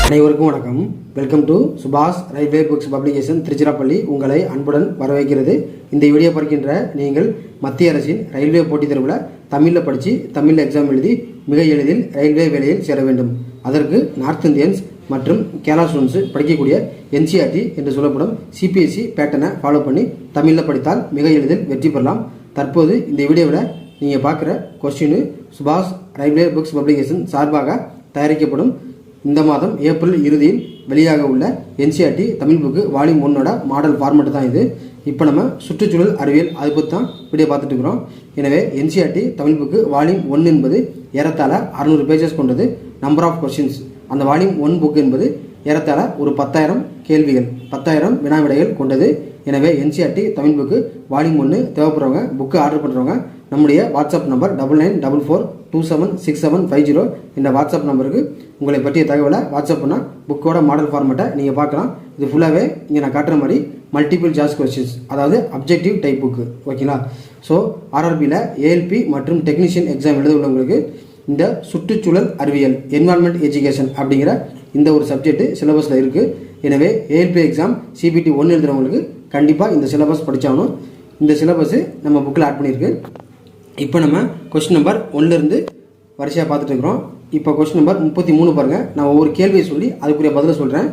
அனைவருக்கும் வணக்கம். Welcome to சுபாஷ் ரயில்வே புக்ஸ் பப்ளிகேஷன் திருச்சிராப்பள்ளி. உங்களை அன்புடன் வரவேற்கிறது. இந்த வீடியோ பார்க்கின்ற நீங்கள் மத்திய அரசின் ரயில்வே போட்டித் தேர்வில் தமிழில் படித்து தமிழில் எக்ஸாம் எழுதி மிக எளிதில் ரயில்வே வேலையில் சேர வேண்டும். அதற்கு நார்த் இந்தியன்ஸ் மற்றும் கேரளா ஸ்டூடெண்ட்ஸ் படிக்கக்கூடிய என்சிஆர்டி என்று சொல்லப்படும் சிபிஎஸ்சி பேட்டர்னை ஃபாலோ பண்ணி தமிழில் படித்தால் மிக எளிதில் வெற்றி பெறலாம். தற்போது இந்த வீடியோவில் நீங்கள் பார்க்குற கொஸ்டின் சுபாஷ் ரயில்வே புக்ஸ் பப்ளிகேஷன் சார்பாக தயாரிக்கப்படும் இந்த மாதம் ஏப்ரல் இறுதியில் வெளியாக உள்ள NCERT Tamil book volume 1 model format தான் இது. இப்போ நம்ம சுற்றுச்சூழல் அறிவியல் அதை பற்றி தான் வீடியோ பார்த்துட்டு இருக்கிறோம். எனவே என்சிஆர்டி தமிழ் புக்கு வால்யூம் 1 என்பது ஏறத்தாழ 600 பேஜஸ் கொண்டது. நம்பர் ஆஃப் கொஸ்டின்ஸ் அந்த வால்யூம் 1 புக் என்பது ஏறத்தாழ ஒரு 10,000 கேள்விகள் 10,000 வினா விடைகள் கொண்டது. எனவே என்சிஆர்டி தமிழ் புக்கு வால்யூம் 1 தேவைப்படுறவங்க புக்கு ஆர்டர் பண்ணுறவங்க நம்முடைய வாட்ஸ்அப் நம்பர் 9944276750 இந்த வாட்ஸ்அப் நம்பருக்கு உங்களை பற்றிய தகவலை வாட்ஸ்அப் பண்ணால் புக்கோட மாடல் ஃபார்மெட்டை நீங்கள் பார்க்கலாம். இது ஃபுல்லாகவே இங்கே நான் காட்டுற மாதிரி மல்டிபிள் சாய்ஸ் கொஸ்டின்ஸ், அதாவது அப்ஜெக்டிவ் டைப் புக்கு. ஓகேங்களா? ஸோ ஆர்ஆர்பியில் ஏஎல்பி மற்றும் டெக்னீஷியன் எக்ஸாம் எழுத உள்ளவங்களுக்கு இந்த சுற்றுச்சூழல் அறிவியல் என்வாரன்மெண்ட் எஜுகேஷன் அப்படிங்கிற இந்த ஒரு சப்ஜெக்ட் சிலபஸில் இருக்குது. எனவே ஏஎல்பி எக்ஸாம் சிபிடி 1 எழுதுகிறவங்களுக்கு கண்டிப்பாக இந்த சிலபஸ் படித்தாகணும். இந்த சிலபஸ் நம்ம புக்கில் ஆட் பண்ணியிருக்கு. இப்போ நம்ம கொஸ்டின் நம்பர் 1லேருந்து வரிசையாக பார்த்துட்டு இருக்கிறோம். இப்போ கொஸ்டின் நம்பர் 33 பாருங்கள். நான் ஒவ்வொரு கேள்வியை சொல்லி அதுக்குரிய பதிலை சொல்கிறேன்.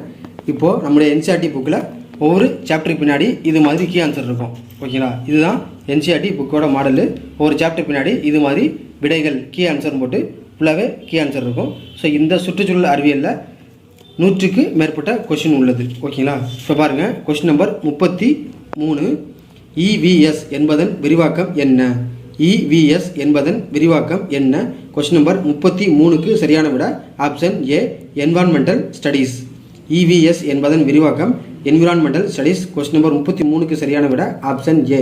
இப்போது நம்முடைய என்சிஆர்டி புக்கில் ஒவ்வொரு சாப்டருக்கு பின்னாடி இது மாதிரி கீ ஆன்சர் இருக்கும். ஓகேங்களா? இதுதான் என்சிஆர்டி புக்கோட மாடலு. ஒவ்வொரு சாப்டர் பின்னாடி இது மாதிரி விடைகள் கீ ஆன்சர் போட்டு ஃபுல்லாகவே கீ ஆன்சர் இருக்கும். ஸோ இந்த சுற்றுச்சூழல் அறிவியலில் 100க்கு மேற்பட்ட கொஸ்டின் உள்ளது. ஓகேங்களா? இப்போ பாருங்கள் கொஸ்டின் நம்பர் 33. இவிஎஸ் என்பதன் விரிவாக்கம் என்ன? இவிஎஸ் என்பதன் விரிவாக்கம் என்ன? கொஸ்டின் நம்பர் 33க்கு சரியான விட option A environmental studies. EVS என்பதன் விரிவாக்கம் என்விரான்மெண்டல் ஸ்டடீஸ். கொஸ்டின் நம்பர் 33க்கு சரியான விட option A.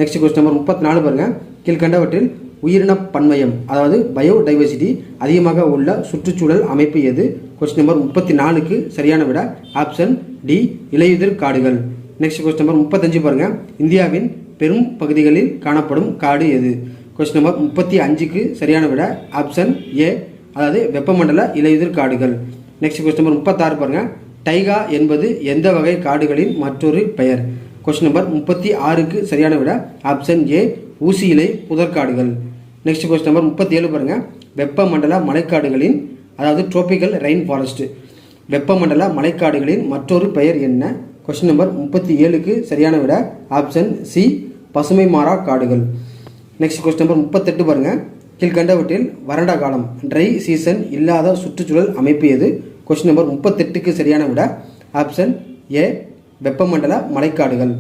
Next question number 34 பாருங்க. கீழ்கண்டவற்றில் உயிரின பன்மயம் அதாவது பயோடைவர்சிட்டி அதிகமாக உள்ள சுற்றுச்சூழல் அமைப்பு எது? கொஸ்டின் நம்பர் 34க்கு சரியான விட ஆப்ஷன் டி இலையுதிர் காடுகள். நெக்ஸ்ட் கொஸ்டின் நம்பர் 35 பாருங்க. இந்தியாவின் பெரும் பகுதிகளில் காணப்படும் காடு எது? கொஸ்டின் நம்பர் 35க்கு சரியான விட ஆப்ஷன் ஏ அதாவது வெப்பமண்டல இலையுதிர் காடுகள். நெக்ஸ்ட் கொஸ்டின் நம்பர் 36 பாருங்க. டைகா என்பது எந்த வகை காடுகளின் மற்றொரு பெயர்? கொஸ்டின் நம்பர் 36க்கு சரியான விட ஆப்ஷன் ஏ ஊசி இலை புதற்காடுகள். நெக்ஸ்ட் கொஸ்டின் நம்பர் 37 பாருங்க. வெப்பமண்டல மலைக்காடுகளின் அதாவது ட்ரோபிக்கல் ரெயின் ஃபாரஸ்ட் வெப்பமண்டல மலைக்காடுகளின் மற்றொரு பெயர் என்ன? கொஸ்டின் நம்பர் 37க்கு சரியான விட ஆப்ஷன் சி பசுமை மாறா காடுகள். நெக்ஸ்ட் கொஸ்டின் நம்பர் 38 பாருங்க. கீழ்கண்டவற்றில் வறண்ட காலம் ட்ரை சீசன் இல்லாத சுற்றுச்சூழல் அமைப்பு எது? கொஸ்டின் நம்பர் 38க்கு சரியான விட ஆப்ஷன் ஏ வெப்பமண்டல மலைக்காடுகள்.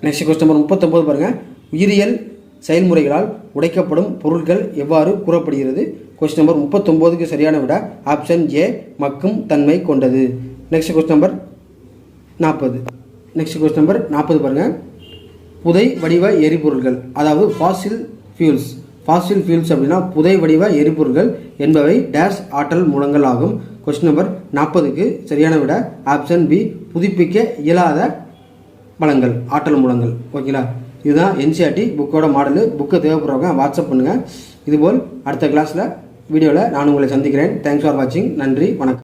நெக்ஸ்ட் கொஸ்டின் நம்பர் 39 பாருங்க. உயிரியல் செயல்முறைகளால் உடைக்கப்படும் பொருட்கள் எவ்வாறு கூறப்படுகிறது? கொஸ்டின் நம்பர் 39க்கு சரியான விட ஆப்ஷன் ஏ மக்கும் தன்மை கொண்டது. Next question number 40. Next question number 40 பாருங்க. புதை வடிவ எரிபொருள்கள் அதாவது ஃபாசில் ஃபியூல்ஸ் அப்படின்னா புதை வடிவ எரிபொருள்கள் என்பவை டேஷ் ஆற்றல் மூலங்கள் ஆகும். கொஸ்டின் நம்பர் 40க்கு சரியான விட ஆப்ஷன் பி புதுப்பிக்க இயலாத வளங்கள் ஆற்றல் மூலங்கள். ஓகேங்களா? இதுதான் என்சிஆர்டி புக்கோட மாடலு. புக்கு தேவைப்படுறவங்க வாட்ஸ்அப் பண்ணுங்கள். இதுபோல் அடுத்த கிளாஸில் வீடியோவில் நான் உங்களை சந்திக்கிறேன். தேங்க்ஸ் ஃபார் வாட்சிங். நன்றி, வணக்கம்.